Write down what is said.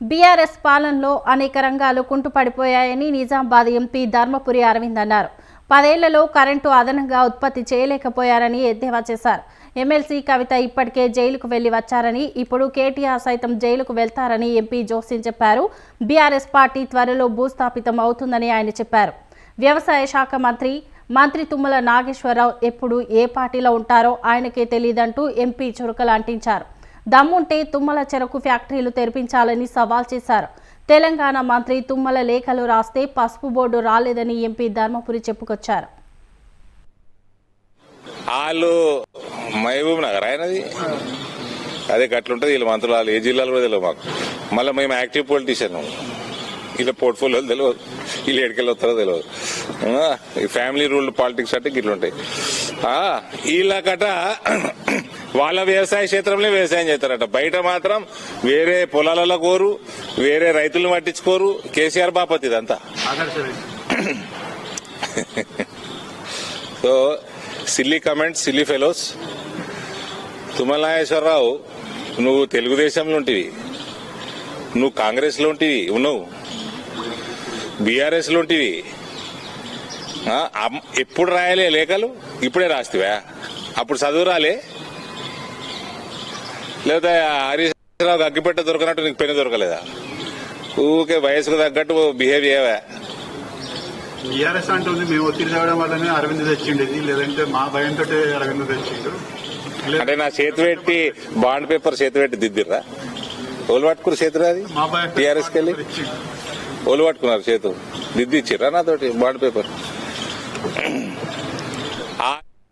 BRS పాలనలో అనేక రంగాలు కుంటుపడిపోయాయని నిజామాబాద్ ఎంపీ ధర్మపురి అరవింద్ అన్నారు. 10 ఏళ్లలో కరెంటు అదనంగా ఉత్పత్తి చేయలేకపోయారని ఎద్దేవా చేశారు. ఎమ్మెల్సీ కవిత ఇప్పటికే జైలుకు వెళ్లి వచ్చారని, ఇప్పుడు కేటీఆర్ సైతం జైలుకు వెళ్తారని ఎంపీ జోస్యం చెప్పారు. బీఆర్ఎస్ పార్టీ త్వరలో భూస్థాపితం అవుతుందని ఆయన చెప్పారు. వ్యవసాయ శాఖ మంత్రి తుమ్మల నాగేశ్వరరావు ఎప్పుడు ఏ పార్టీలో ఉంటారో ఆయనకే తెలియదంటూ ఎంపీ చురకలు అంటించారు. దమ్ముంటే తుమ్మల చెరకు ఫ్యాక్టరీలు తెరిపించాలని సవాల్ చేశారు. తెలంగాణ మంత్రి తుమ్మల లేఖలు రాస్తే పసుపు బోర్డు రాలేదని ఎంపీ ధర్మపురి చెప్పుకొచ్చారు. వాళ్ళు మహబూబ్ నగర్ ఆయనది అదే గట్లుంటది. వీళ్ళ మంత్రులు వాళ్ళు ఏ జిల్లాలో కూడా తెలియదు మాకు. మళ్ళీ మేము యాక్టివ్ పొలిటీషియన్, వీళ్ళ పోర్ట్ఫోలియోలు తెలియదు, వీళ్ళు ఎక్కడికెళ్ళి వస్తారో తెలియదు. ఫ్యామిలీ రూల్డ్ పాలిటిక్స్ అంటే ఇట్లుంటాయి. వీళ్ళకట వాళ్ళ వ్యవసాయ క్షేత్రంలో వ్యవసాయం చేస్తారట, బయట మాత్రం వేరే పొలాలలో కోరు, వేరే రైతులను పట్టించుకోరు. కేసీఆర్ బాపతి ఇదంతా. So silly comments, silly fellows. Tummala Nageswara Rao, నువ్వు తెలుగుదేశంలో ఉంటివి, నువ్వు కాంగ్రెస్ లో ఉంటివి, ఉన్నావు బీఆర్ఎస్ లో ఉంటివి. ఎప్పుడు రాయలే లేఖలు, ఇప్పుడే రాస్తావా? అప్పుడు చదువు రాలే? లేదా హరీష్ రావు అగ్గిపెట్ట దొరకనట్టు నీకు పెన్ను దొరకలేదా? ఊకే వయసుకు తగ్గట్టు బిహేవ్ చేయవా? బీఆర్ఎస్ అంటుంది మేము ఒత్తిడి తేవడం వల్లనే అరవింద్ తెచ్చిండేది, లేదంటే మా భయంతో అరవింద్ తెచ్చిండు. అంటే నా చేతి పెట్టి బాండ్ పేపర్ చేతి పెట్టి దిద్దిర్రా? ఓలు పట్టుకురు చేతురా? అది టీఆర్ఎస్కి వెళ్ళి ఓలు పట్టుకున్నారు చేతు దిద్ది ఇచ్చిర్రా నాతోటి బాండ్ పేపర్?